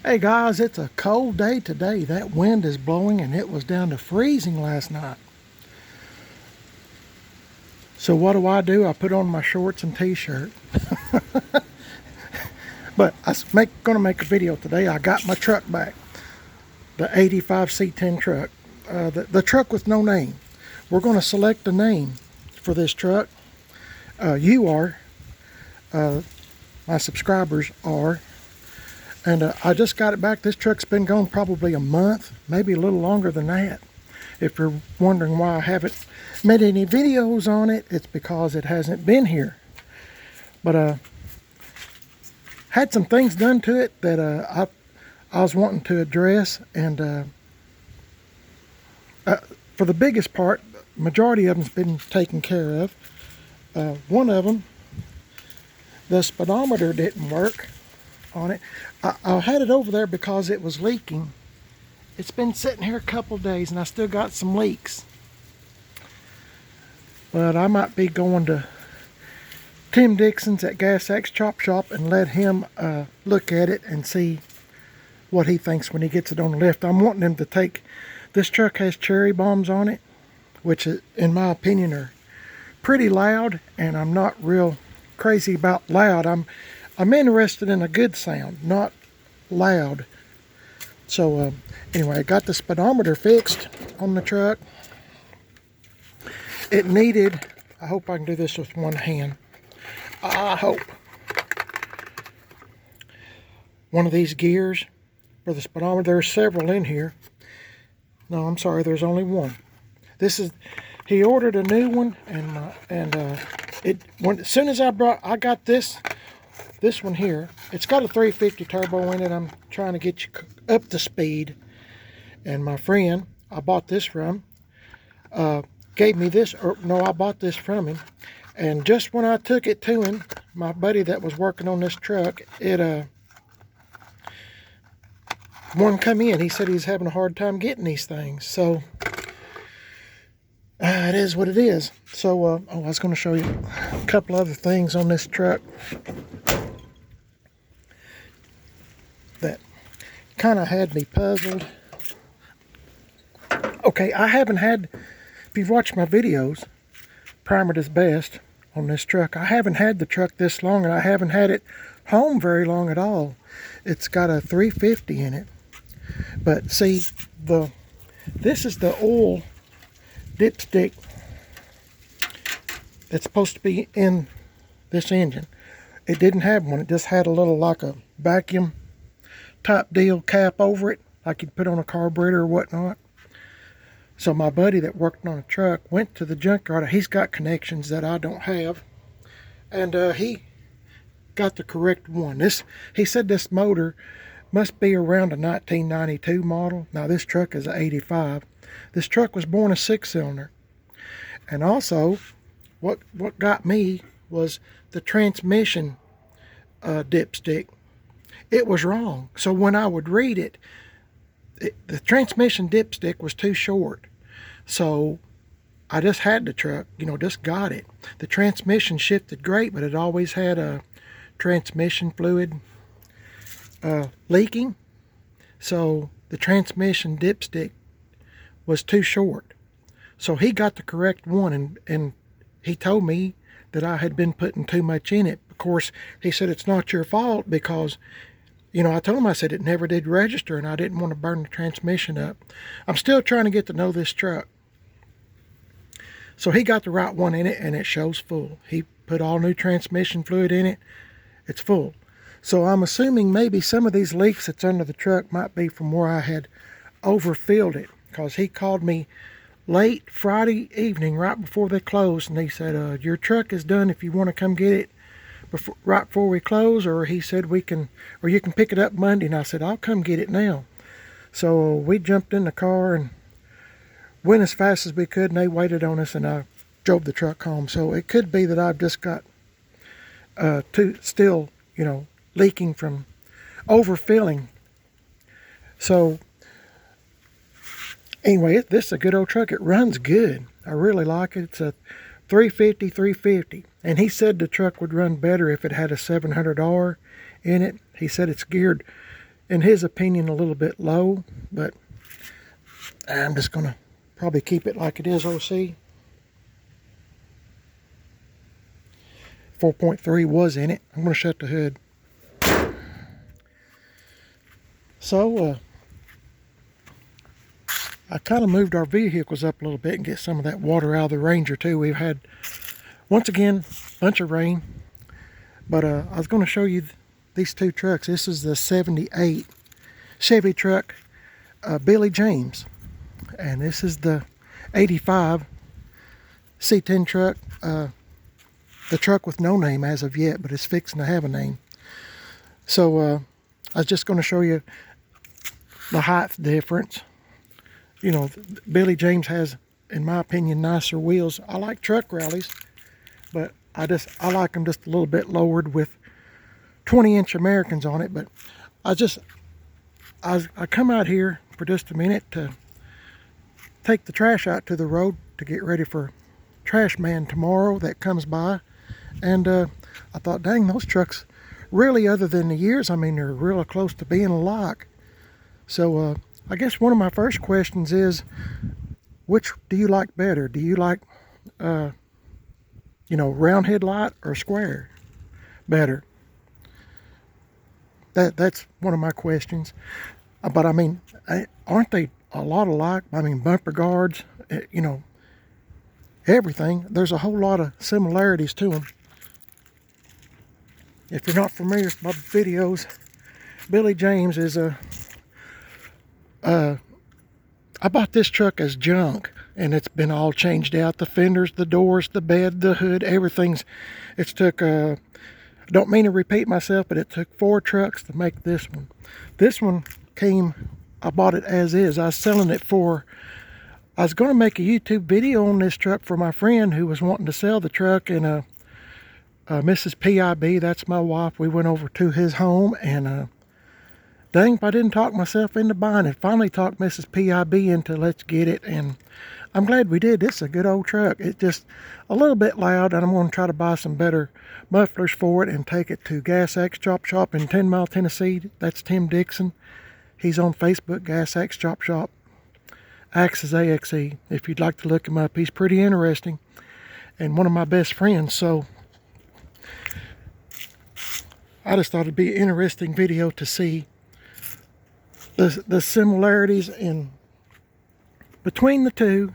Hey guys, it's a cold day today. That wind is blowing and it was down to freezing last night. So what do? I put on my shorts and t-shirt. But gonna make a video today. I got my truck back. The 85 C10 truck. The truck with no name. We're gonna select a name for this truck. You are. My subscribers are. And I just got it back. This truck's been gone probably a month, maybe a little longer than that. If you're wondering why I haven't made any videos on it, it's because it hasn't been here. But had some things done to it that I was wanting to address, and for the biggest part, majority of them's been taken care of. One of them, the speedometer didn't work on it. I had it over there because it was leaking. It's been sitting here a couple days and I still got some leaks. But I might be going to Tim Dixon's at Gas X Chop Shop and let him look at it and see what he thinks when he gets it on the lift. I'm wanting him to take, this truck has cherry bombs on it, which in my opinion are pretty loud, and I'm not real crazy about loud. I'm interested in a good sound, not loud. So anyway, I got the speedometer fixed on the truck. It needed, I hope I can do this with one hand. I hope. One of these gears for the speedometer. There's several in here. No, I'm sorry, there's only one. He ordered a new one, and as soon as I got this one here. It's got a 350 turbo in it. I'm trying to get you up to speed. And my friend I bought this from gave me this, or no, I bought this from him. And just when I took it to him, my buddy that was working on this truck, one come in. He said he's having a hard time getting these things. So it is what it is. So I was going to show you a couple other things on this truck that kind of had me puzzled. Okay, I haven't had, if you've watched my videos, Primered is Best on this truck, I haven't had the truck this long, and I haven't had it home very long at all. It's got a 350 in it. But see, this is the oil dipstick that's supposed to be in this engine. It didn't have one. It just had a little, like a vacuum type deal cap over it, like you'd put on a carburetor or whatnot. So my buddy that worked on a truck went to the junkyard. He's got connections that I don't have, and he got the correct one. He said this motor must be around a 1992 model. Now this truck is an 85. This truck was born a 6-cylinder. And also, what got me was the transmission dipstick. It was wrong. So when I would read it, the transmission dipstick was too short. So I just had the truck, just got it. The transmission shifted great, but it always had a transmission fluid leaking. So the transmission dipstick was too short. So he got the correct one, and he told me that I had been putting too much in it. Of course, he said it's not your fault because, I told him, I said it never did register and I didn't want to burn the transmission up. I'm still trying to get to know this truck. So he got the right one in it, and it shows full. He put all new transmission fluid in it. It's full. So I'm assuming maybe some of these leaks that's under the truck might be from where I had overfilled it, because he called me late Friday evening right before they closed, and he said, your truck is done if you want to come get it right before we close, or he said you can pick it up Monday. And I said, I'll come get it now. So we jumped in the car and went as fast as we could, and they waited on us, and I drove the truck home. So it could be that I've just got still leaking from overfilling. So anyway, this is a good old truck. It runs good. I really like it. It's a 350. And he said the truck would run better if it had a 700R in it. He said it's geared, in his opinion, a little bit low, but I'm just gonna probably keep it like it is. OC 4.3 was in it. I'm gonna shut the hood. So I kind of moved our vehicles up a little bit and get some of that water out of the Ranger too. We've had, once again, a bunch of rain. But I was going to show you these two trucks. This is the 78 Chevy truck, Billy James. And this is the 85 C10 truck. The truck with no name as of yet, but it's fixing to have a name. So I was just going to show you the height difference. You know, Billy James has, in my opinion, nicer wheels. I like truck rallies, but I like them just a little bit lowered with 20-inch Americans on it. But I come out here for just a minute to take the trash out to the road to get ready for trash man tomorrow that comes by. And I thought, dang, those trucks really, other than the years, I mean, they're really close to being alike. So I guess one of my first questions is, which do you like better? Do you like, you know, round headlight or square better? That's one of my questions. But I mean, aren't they a lot alike? I mean, bumper guards, you know, everything. There's a whole lot of similarities to them. If you're not familiar with my videos, Billy James is I bought this truck as junk, and it's been all changed out. The fenders, the doors, the bed, the hood, everything's, it's took, I don't mean to repeat myself, but it took 4 trucks to make this one. This one came, I bought it as is. I was selling it for, I was going to make a YouTube video on this truck for my friend who was wanting to sell the truck, and Mrs. PIB, that's my wife, we went over to his home, and dang if I didn't talk myself into buying it. Finally talked Mrs. PIB into let's get it, and I'm glad we did. This is a good old truck. It's just a little bit loud, and I'm going to try to buy some better mufflers for it and take it to Gas Axe Chop Shop in 10 Mile, Tennessee. That's Tim Dixon. He's on Facebook, Gas Axe Chop Shop. Axe is AXE. If you'd like to look him up, he's pretty interesting and one of my best friends. So I just thought it'd be an interesting video to see the similarities in between the two,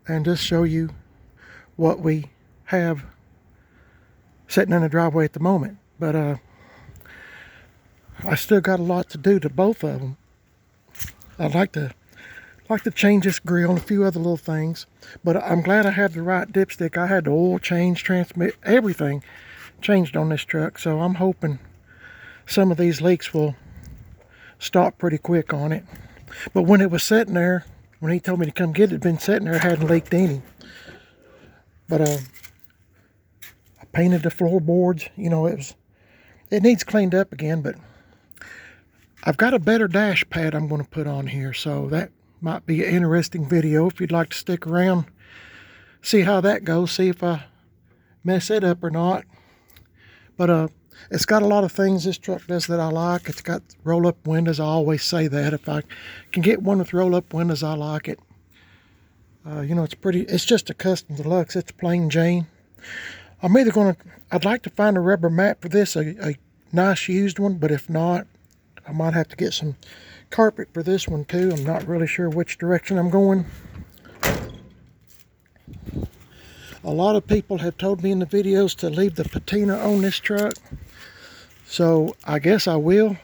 and just show you what we have sitting in the driveway at the moment. But I still got a lot to do to both of them. I'd like to change this grill and a few other little things, but I'm glad I have the right dipstick. I had the oil change, transmit, everything changed on this truck, so I'm hoping some of these leaks will stop pretty quick on it. But when it was sitting there, when he told me to come get it, it'd been sitting there, it hadn't leaked any. But I painted the floorboards. You know, it needs cleaned up again, but I've got a better dash pad I'm going to put on here, so that might be an interesting video if you'd like to stick around, see how that goes, see if I mess it up or not. But it's got a lot of things this truck does that I like. It's got roll-up windows. I always say that. If I can get one with roll-up windows, I like it. You know, it's just a custom deluxe. It's plain Jane. I'd like to find a rubber mat for this, a nice used one, but if not, I might have to get some carpet for this one too. I'm not really sure which direction I'm going. A lot of people have told me in the videos to leave the patina on this truck, so I guess I will.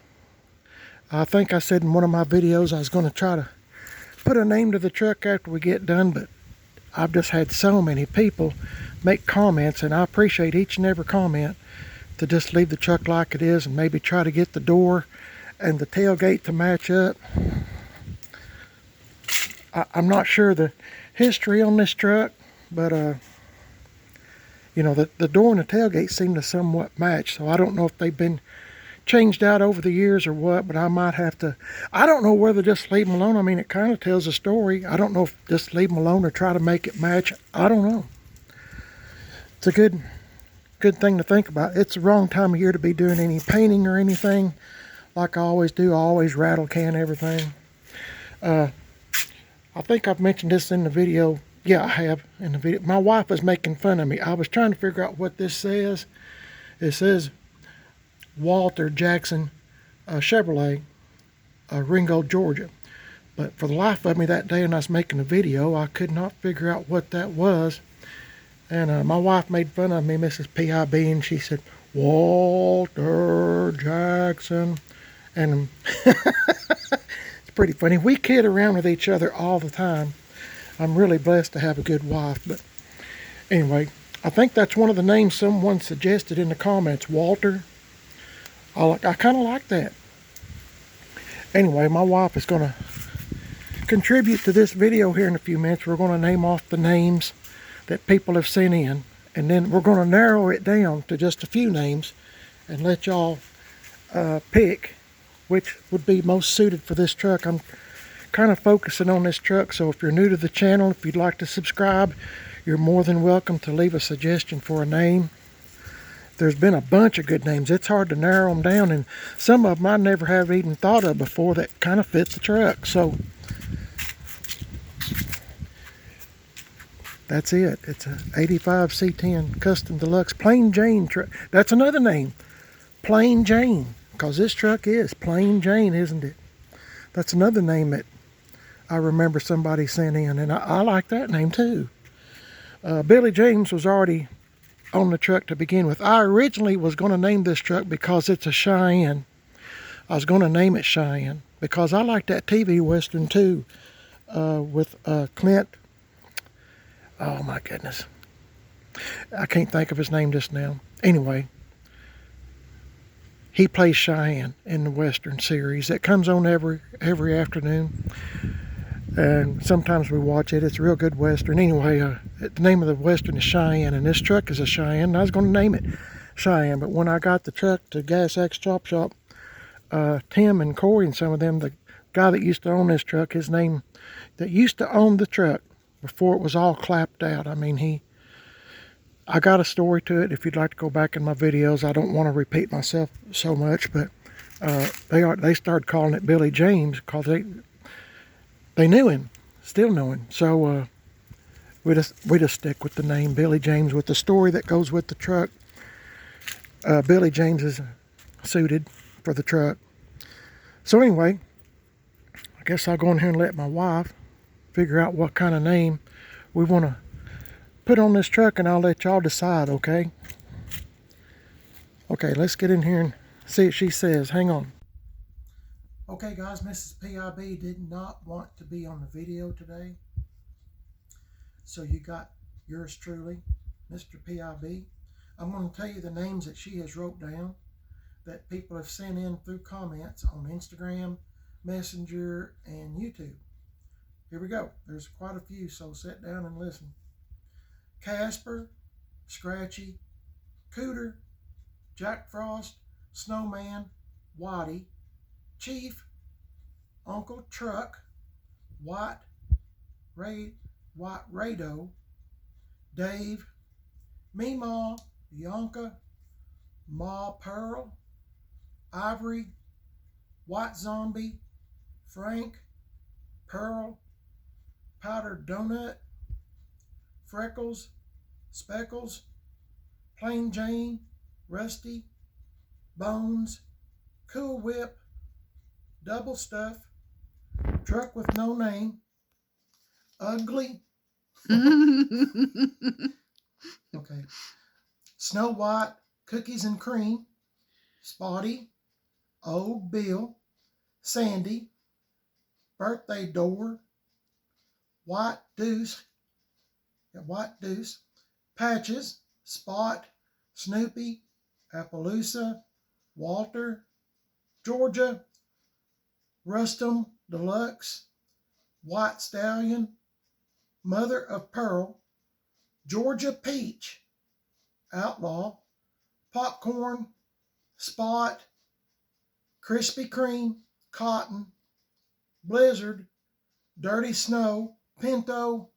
I think I said in one of my videos I was going to try to put a name to the truck after we get done, but I've just had so many people make comments, and I appreciate each and every comment, to just leave the truck like it is and maybe try to get the door and the tailgate to match up. I'm not sure the history on this truck, but you know, the door and the tailgate seem to somewhat match, so I don't know if they've been changed out over the years or what, but I might have to. I don't know whether just leave them alone. I mean, it kind of tells a story. I don't know if just leave them alone or try to make it match. I don't know. It's a good thing to think about. It's the wrong time of year to be doing any painting or anything, like I always do. I always rattle can everything. I think I've mentioned this in the video. Yeah, I have in the video. My wife was making fun of me. I was trying to figure out what this says. It says Walter Jackson Chevrolet, Ringgold, Georgia. But for the life of me that day when I was making the video, I could not figure out what that was. And my wife made fun of me, Mrs. PIB, and she said, Walter Jackson. And it's pretty funny. We kid around with each other all the time. I'm really blessed to have a good wife. But anyway, I think that's one of the names someone suggested in the comments, Walter. I kind of like that. Anyway, my wife is going to contribute to this video here in a few minutes. We're going to name off the names that people have sent in, and then we're going to narrow it down to just a few names and let y'all pick which would be most suited for this truck. I'm kind of focusing on this truck, so if you're new to the channel, if you'd like to subscribe, you're more than welcome to leave a suggestion for a name. There's been a bunch of good names. It's hard to narrow them down, and some of them I never have even thought of before that kind of fit the truck. So that's it. It's a 85 C10 Custom Deluxe Plain Jane truck. That's another name, Plain Jane, because this truck is Plain Jane, isn't it? That's another name that I remember somebody sent in, and I like that name too. Billy James was already on the truck to begin with. I originally was going to name this truck because it's a Cheyenne. I was going to name it Cheyenne because I like that TV Western too, with Clint. Oh my goodness. I can't think of his name just now. Anyway, he plays Cheyenne in the Western series that comes on every afternoon. And sometimes we watch it. It's a real good Western. Anyway, the name of the Western is Cheyenne, and this truck is a Cheyenne. And I was going to name it Cheyenne, but when I got the truck to Gas X Chop Shop, Tim and Corey and some of them, the guy that used to own this truck, his name, that used to own the truck before it was all clapped out. I mean, I got a story to it. If you'd like to go back in my videos, I don't want to repeat myself so much, but they started calling it Billy James because they knew him, still know him. So we just stick with the name Billy James with the story that goes with the truck. Billy James is suited for the truck. So anyway, I guess I'll go in here and let my wife figure out what kind of name we want to put on this truck, and I'll let y'all decide, okay? Okay, let's get in here and see what she says. Hang on. Okay guys, Mrs. PIB did not want to be on the video today. So you got yours truly, Mr. PIB. I'm going to tell you the names that she has wrote down that people have sent in through comments on Instagram, Messenger, and YouTube. Here we go. There's quite a few, so sit down and listen. Casper, Scratchy, Cooter, Jack Frost, Snowman, Waddy, Chief, Uncle Truck, White Rado, Dave, Meemaw, Bianca, Ma Pearl, Ivory, White Zombie, Frank, Pearl, Powdered Donut, Freckles, Speckles, Plain Jane, Rusty, Bones, Cool Whip, Double Stuff, Truck with No Name, Ugly, okay, Snow White, Cookies and Cream, Spotty, Old Bill, Sandy, Birthday Door, White Deuce, Patches, Spot, Snoopy, Appaloosa, Walter, Georgia, Rustum Deluxe, White Stallion, Mother of Pearl, Georgia Peach, Outlaw, Popcorn, Spot, Krispy Kreme, Cotton, Blizzard, Dirty Snow, Pinto,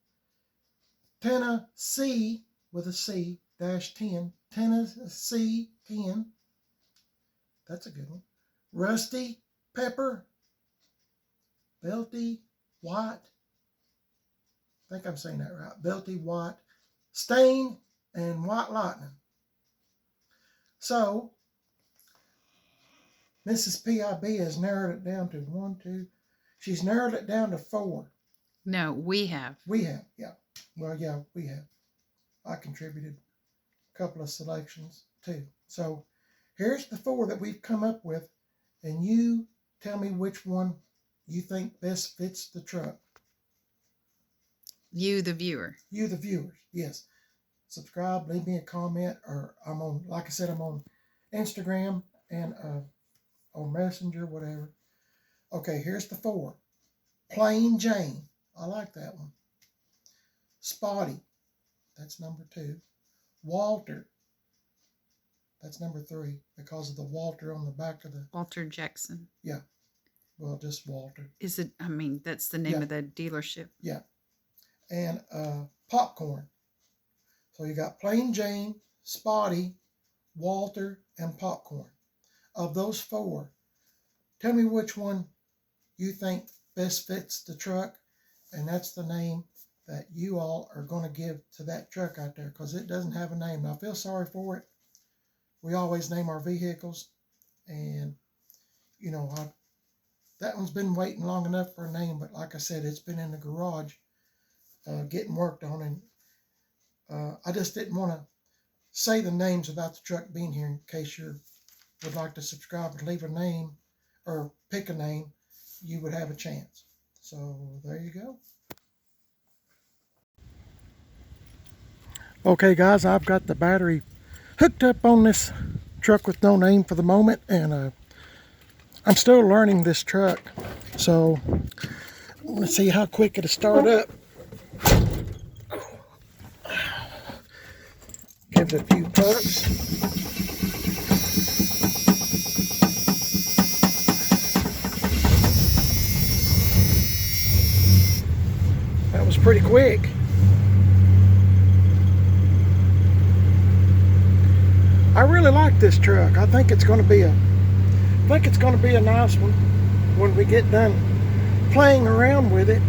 Tennessee with a C, -10, Tennessee 10. That's a good one. Rusty Pepper, Belty White, I think I'm saying that right, Belty White, Stain, and White Lightning. So, Mrs. PIB has narrowed it down to 1, 2, she's narrowed it down to 4. No, we have. We have, yeah. Well, yeah, we have. I contributed a couple of selections too. So, here's the 4 that we've come up with, and you tell me which one you think best fits the truck. You, the viewer. You, the viewers, yes. Subscribe, leave me a comment, or I'm on, like I said, I'm on Instagram and on Messenger, whatever. Okay, here's the 4. Plain Jane, I like that one. Spotty, that's number 2. Walter, that's number 3 because of the Walter on the back of the... Walter Jackson. Yeah, well, just Walter. Is it, I mean, that's the name of the dealership. Yeah, and Popcorn. So you got Plain Jane, Spotty, Walter, and Popcorn. Of those 4, tell me which one you think best fits the truck, and that's the name that you all are going to give to that truck out there, because it doesn't have a name. Now, I feel sorry for it. We always name our vehicles, and, you know, that one's been waiting long enough for a name, but like I said, it's been in the garage getting worked on, and I just didn't want to say the names without the truck being here in case you would like to subscribe and leave a name or pick a name, you would have a chance. So there you go. Okay guys, I've got the battery hooked up on this truck with no name for the moment, and I'm still learning this truck, so let's see how quick it'll start up. Give it a few pucks. That was pretty quick. I really like this truck. I think it's going to be a nice one when we get done playing around with it.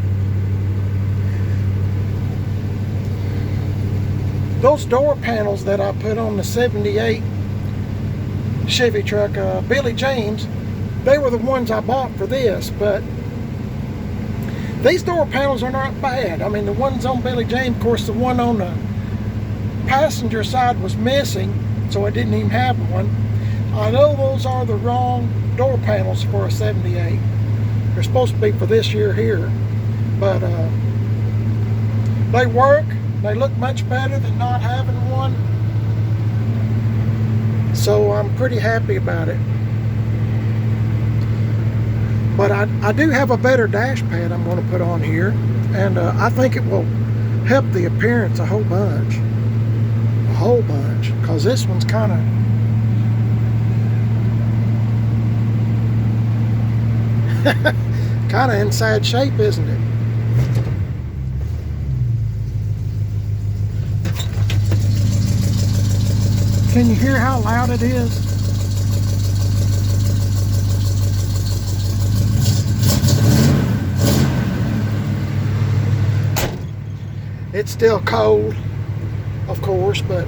Those door panels that I put on the 78 Chevy truck, Billy James, they were the ones I bought for this, but these door panels are not bad. I mean, the ones on Billy James, of course, the one on the passenger side was missing, so I didn't even have one. I know those are the wrong door panels for a 78. They're supposed to be for this year here, but they work. They look much better than not having one, so I'm pretty happy about it. But I do have a better dash pad I'm going to put on here, and I think it will help the appearance a whole bunch, because this one's kind of in sad shape, isn't it? Can you hear how loud it is? It's still cold, of course, but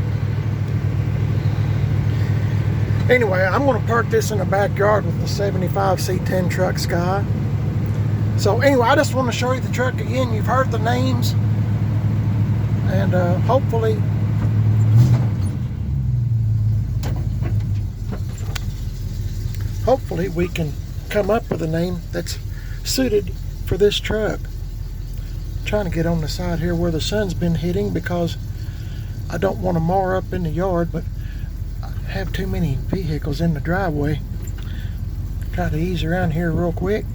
anyway, I'm going to park this in the backyard with the 75 C10 truck Sky. So anyway, I just want to show you the truck again. You've heard the names, and hopefully we can come up with a name that's suited for this truck. I'm trying to get on the side here where the sun's been hitting because I don't want to mower up in the yard, but I have too many vehicles in the driveway. Try to ease around here real quick.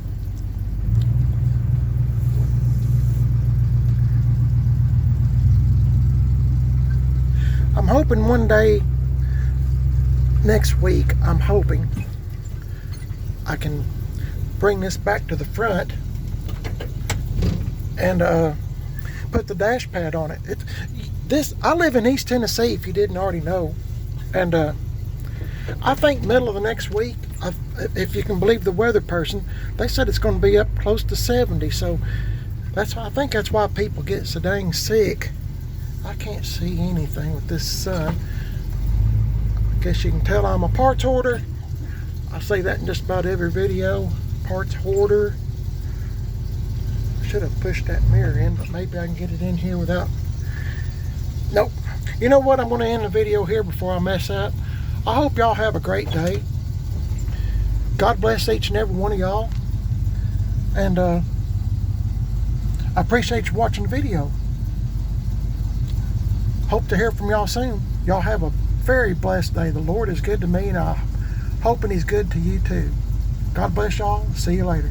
I'm hoping one day next week, I'm hoping I can bring this back to the front and put the dash pad on it. I live in East Tennessee, if you didn't already know, and I think middle of the next week if you can believe the weather person, they said it's going to be up close to 70. So I think that's why people get so dang sick. I can't see anything with this sun. I guess you can tell I'm a parts hoarder. I say that in just about every video. Parts hoarder. Should have pushed that mirror in, but maybe I can get it in here without. Nope. You know what? I'm going to end the video here before I mess up. I hope y'all have a great day. God bless each and every one of y'all. And I appreciate you watching the video. Hope to hear from y'all soon. Y'all have a very blessed day. The Lord is good to me, and I'm hoping He's good to you too. God bless y'all. See you later.